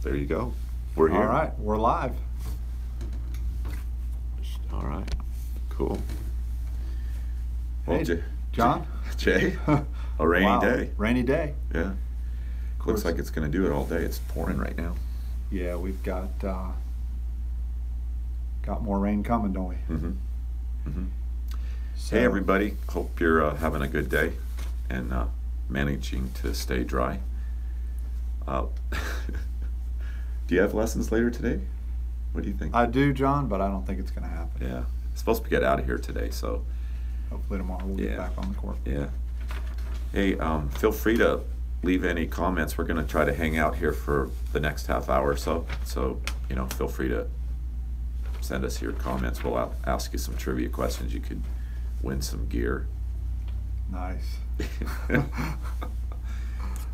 there you go. We're here. All right, we're live. All right. Cool. Well, Hey, John. Jay, a rainy Wow, day. Rainy day. Yeah. Of Looks course. like it's going to do it all day. It's pouring right now. Yeah, we've got more rain coming, don't we? Mm-hmm. Mm-hmm. So, Hey, everybody. Hope you're having a good day and managing to stay dry. Do you have lessons later today? What do you think? I do, John, but I don't think it's going to happen. Yeah. Supposed to get out of here today, so Hopefully tomorrow we'll Yeah. get back on the court. yeah. Hey, feel free to leave any comments. We're going to try to hang out here for the next half hour or so. So, feel free to send us your comments. We'll ask you some trivia questions. You could win some gear. Nice.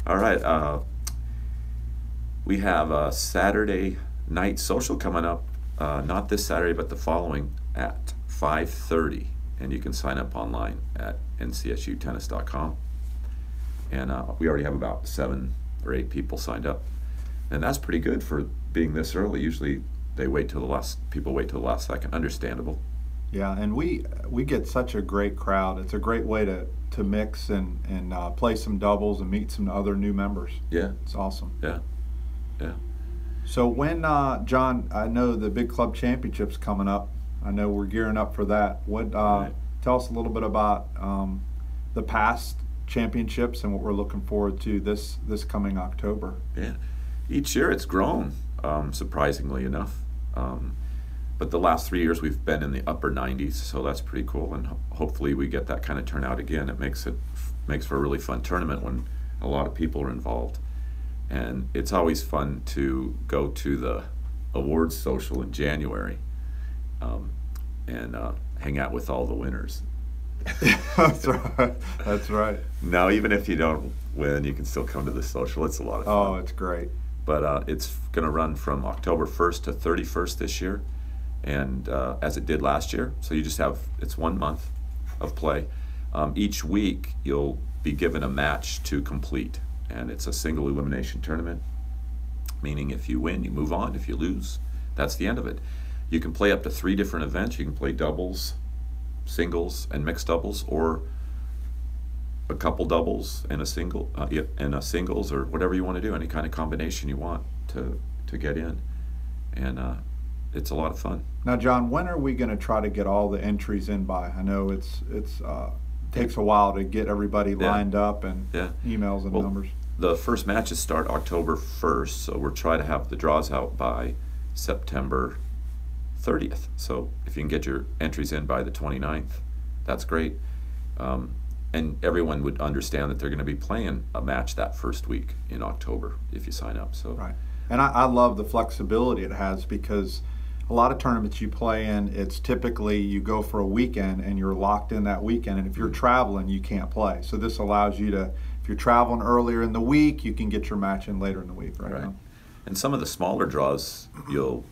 All right. We have a Saturday night social coming up. Not this Saturday, but the following at 5:30. And you can sign up online at ncsutennis.com. And we already have about 7 or 8 people signed up. And that's pretty good for being this early. Usually people wait till the last second. Understandable. Yeah, and we get such a great crowd. It's a great way to mix and play some doubles and meet some other new members. Yeah, It's awesome. yeah, yeah. So when, John, I know the Big Club Championship's coming up. I know we're gearing up for that. What? Right. Tell us a little bit about the past championships and what we're looking forward to this coming October. Yeah, each year it's grown, surprisingly enough. But the last 3 years we've been in the upper 90s, so that's pretty cool. And hopefully we get that kind of turnout again. It makes for a really fun tournament when a lot of people are involved. And it's always fun to go to the awards social in January and hang out with all the winners. That's right. That's right. Now, even if you don't win, you can still come to the social. It's a lot of fun. Oh, it's great. But it's going to run from October 1st to 31st this year, and as it did last year. So you just it's 1 month of play. Each week you'll be given a match to complete, and it's a single elimination tournament, meaning if you win, you move on. If you lose, that's the end of it. You can play up to 3 different events. You can play doubles, singles, and mixed doubles, or a couple doubles and a single and a singles, or whatever you want to do, any kind of combination you want to get in, and it's a lot of fun. Now, John, when are we going to try to get all the entries in by? I know it's takes a while to get everybody lined up and Yeah. emails and Well, numbers. The first matches start October 1st, so we're trying to have the draws out by September 30th. So if you can get your entries in by the 29th, that's great. And everyone would understand that they're going to be playing a match that first week in October if you sign up. So Right. And I love the flexibility it has, because a lot of tournaments you play in, it's typically you go for a weekend and you're locked in that weekend. And if you're traveling, you can't play. So this allows you to, if you're traveling earlier in the week, you can get your match in later in the week, right? Right. Now. And some of the smaller draws, you'll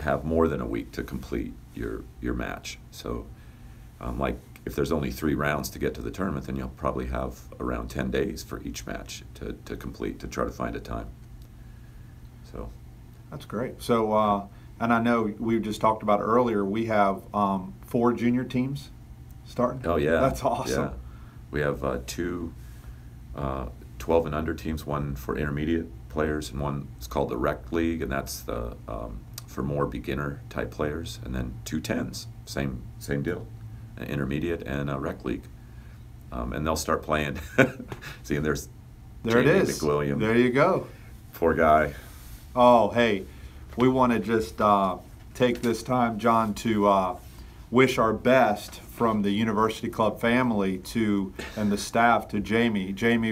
have more than a week to complete your match. So like if there's only 3 rounds to get to the tournament, then you'll probably have around 10 days for each match to complete, to try to find a time. So That's great. So, and I know we just talked about earlier, we have 4 junior teams starting. oh yeah, That's awesome. Yeah. We have 2 12 and under teams, one for intermediate players, and one is called the Rec League, and that's the for more beginner type players, and then 2 10s, same deal, an intermediate and a Rec League, and they'll start playing. See, and there's There Jamie it is. McWilliam. There you go. Poor guy. Oh, hey, we want to just take this time, John, to wish our best from the University Club family and the staff to Jamie. Jamie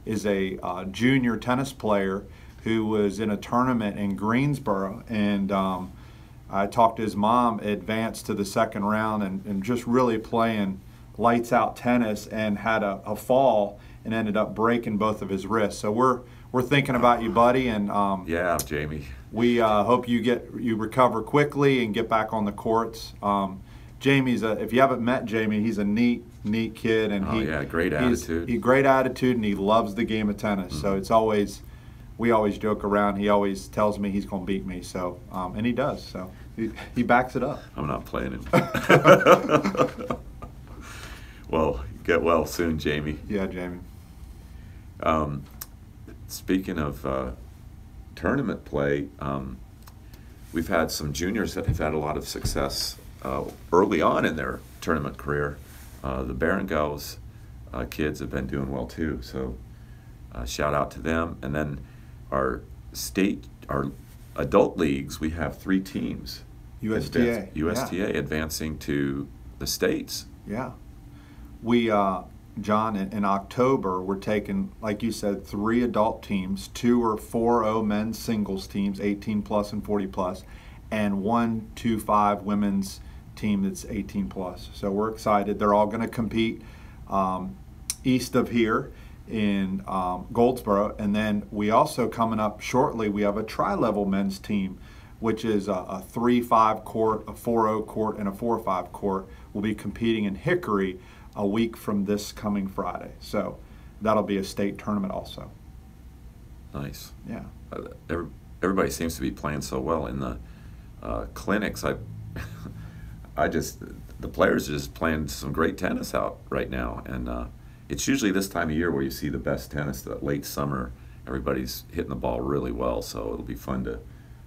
is a junior tennis player who was in a tournament in Greensboro, and I talked to his mom, advanced to the second round, and just really playing lights out tennis, and had a fall and ended up breaking both of his wrists. So we're thinking about you, buddy, and Yeah, Jamie. we hope you recover quickly and get back on the courts. Jamie's if you haven't met Jamie, he's a neat kid, and Great attitude. Great attitude, and he loves the game of tennis. So it's always we always joke around. He always tells me he's going to beat me, so and he does. So he backs it up. I'm not playing him. Well, get well soon, Jamie. Yeah, Jamie. Speaking of tournament play, we've had some juniors that have had a lot of success early on in their tournament career. The Barangos kids have been doing well too, so shout out to them. And then our adult leagues, we have 3 teams. USTA. USTA advancing to the States. Yeah. We, John, in October, we're taking, like you said, 3 adult teams. 2 are 4-0 men's singles teams, 18 plus and 40 plus, and 1-2-5 women's team that's 18 plus. So we're excited. They're all going to compete east of here in Goldsboro. And then we also, coming up shortly, we have a tri-level men's team, which is a 3-5 court, a 4-0 court, and a 4-5 court. Will be competing in Hickory a week from this coming Friday. So that'll be a state tournament also. Nice. Yeah. Everybody seems to be playing so well in the clinics. The players are just playing some great tennis out right now, and it's usually this time of year where you see the best tennis. That late summer, everybody's hitting the ball really well, so it'll be fun to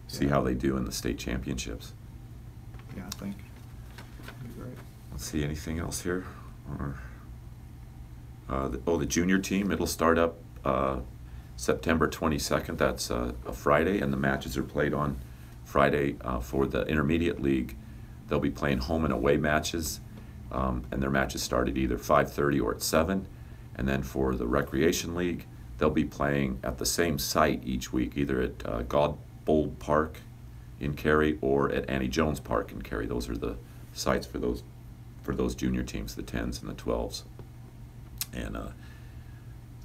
see how they do in the state championships. Yeah, I think. That'd be great. Let's see, anything else here? The junior team, it'll start up September 22nd. That's a Friday, and the matches are played on Friday. For the intermediate league, they'll be playing home and away matches, and their matches start at either 5:30 or at 7. And then for the recreation league, they'll be playing at the same site each week, either at Godbold Park in Cary or at Annie Jones Park in Cary. Those are the sites for those junior teams, the 10s and the 12s. And the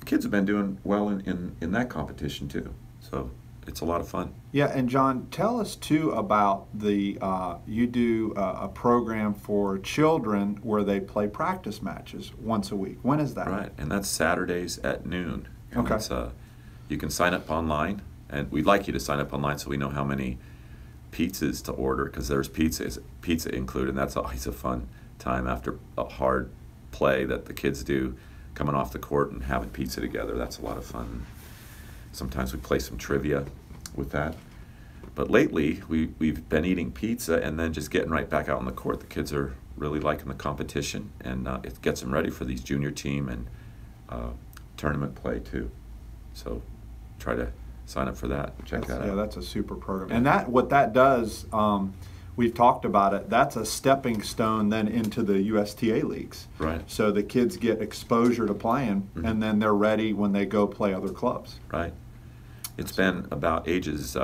kids have been doing well in that competition too. So it's a lot of fun. Yeah, and John, tell us too about the you do a program for children where they play practice matches once a week. When is that? Right, and that's Saturdays at noon. And Okay. You can sign up online, and we'd like you to sign up online so we know how many pizzas to order, because there's pizza included, and that's always a fun time after a hard play that the kids do, coming off the court and having pizza together. That's a lot of fun. Sometimes we play some trivia with that. But lately, we've been eating pizza and then just getting right back out on the court. The kids are really liking the competition, and it gets them ready for these junior team and tournament play too. So try to sign up for that. Check that out. Yeah, that's a super program. And that what that does, we've talked about it, that's a stepping stone then into the USTA leagues. Right. So the kids get exposure to playing, and then they're ready when they go play other clubs. Right. It's been about ages,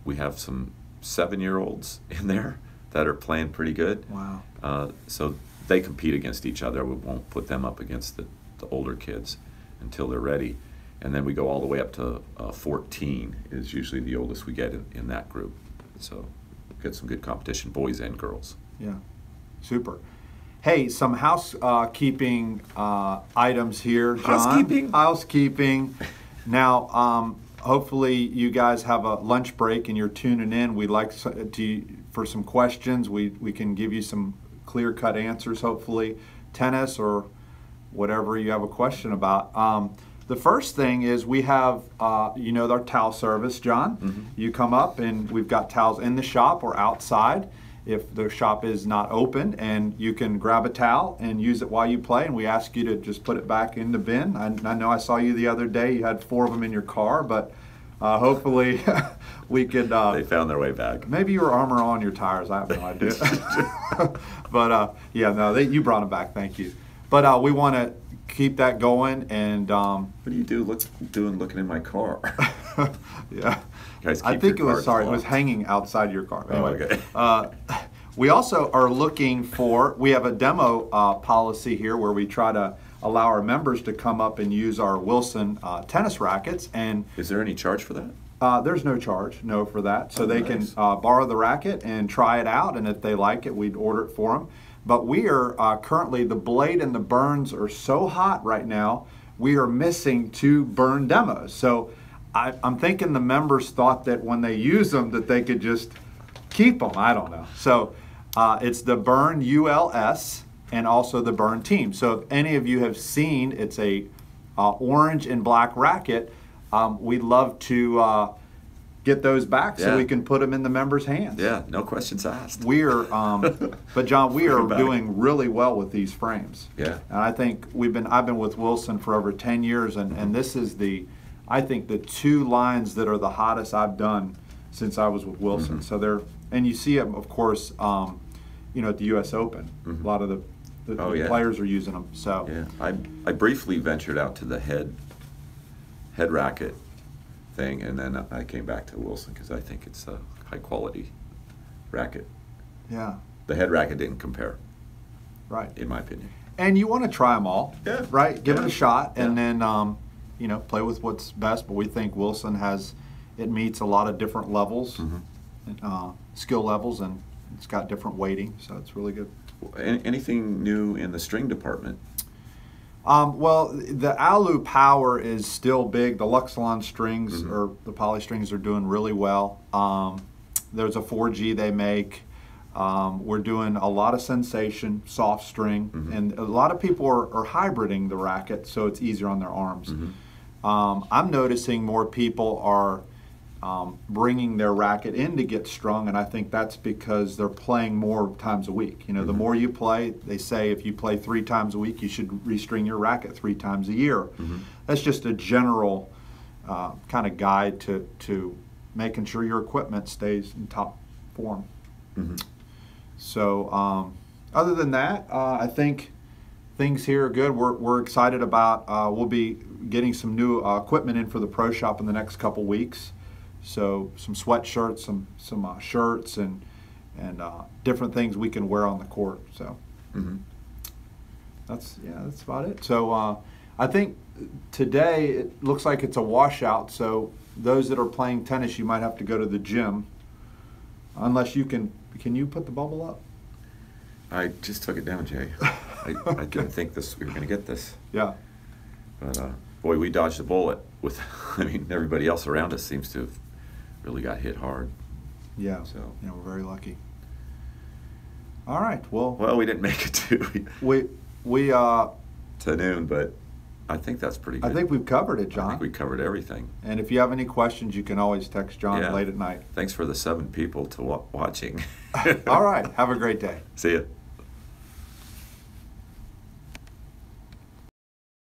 we have some 7-year-olds in there that are playing pretty good. Wow. So they compete against each other. We won't put them up against the older kids until they're ready. And then we go all the way up to 14 is usually the oldest we get in that group. So get some good competition, boys and girls. Yeah, super. Hey, some housekeeping items here, John. Housekeeping. Now, hopefully you guys have a lunch break and you're tuning in. We'd like for some questions. We can give you some clear-cut answers, hopefully. Tennis or whatever you have a question about. The first thing is we have, our towel service, John. Mm-hmm. You come up and we've got towels in the shop or outside if the shop is not open, and you can grab a towel and use it while you play, and we ask you to just put it back in the bin. I know I saw you the other day. You had 4 of them in your car, but hopefully we could... they found their way back. Maybe you were armor on your tires. I have no idea. But, you brought them back. Thank you. But we want to keep that going, and what do you do looking in my car? Yeah, guys, I think it was it was hanging outside your car. Anyway, okay. We also are looking for, we have a demo policy here where we try to allow our members to come up and use our Wilson tennis rackets. And is there any charge for that? There's no charge, for that. So they can borrow the racket and try it out, and if they like it, we'd order it for them. But we are currently, the blade and the burns are so hot right now, we are missing 2 burn demos. So I'm thinking the members thought that when they use them that they could just keep them. I don't know. So it's the Burn ULS and also the Burn Team. So if any of you have seen, it's a orange and black racket. We'd love to get those back so we can put them in the members' hands. Yeah, no questions asked. We're, but John, we are doing really well with these frames. Yeah. And I think I've been with Wilson for over 10 years, and this is I think the two lines that are the hottest I've done since I was with Wilson. So and you see them, of course, at the U.S. Open. A lot of the players are using them. So yeah, I briefly ventured out to the head racket thing, and then I came back to Wilson because I think it's a high quality racket. Yeah. The head racket didn't compare. Right. In my opinion. And you want to try them all. Yeah. Right. Give it a shot, and then play with what's best. But we think Wilson meets a lot of different levels, skill levels, and it's got different weighting, so it's really good. Anything new in the string department? Well, the Alu Power is still big. The Luxilon strings or the poly strings are doing really well. There's a 4G they make. We're doing a lot of Sensation soft string, and a lot of people are hybriding the racket so it's easier on their arms. I'm noticing more people are bringing their racket in to get strung, and I think that's because they're playing more times a week. The more you play, they say if you play 3 times a week, you should restring your racket 3 times a year. That's just a general kind of guide to making sure your equipment stays in top form. So other than that, I think things here are good. We're excited about, we'll be getting some new equipment in for the Pro Shop in the next couple weeks. So some sweatshirts, some shirts, and different things we can wear on the court. So that's about it. So I think today it looks like it's a washout. So those that are playing tennis, you might have to go to the gym, unless you can you put the bubble up? I just took it down, Jay. I didn't think we were going to get this. Yeah. But boy, we dodged a bullet. Everybody else around us seems to have really got hit hard. Yeah. So we're very lucky. All right. Well, we didn't make it to to noon, but I think that's pretty good. I think we've covered it, John. I think we covered everything. And if you have any questions, you can always text John late at night. Thanks for the 7 people watching. All right. Have a great day. See ya.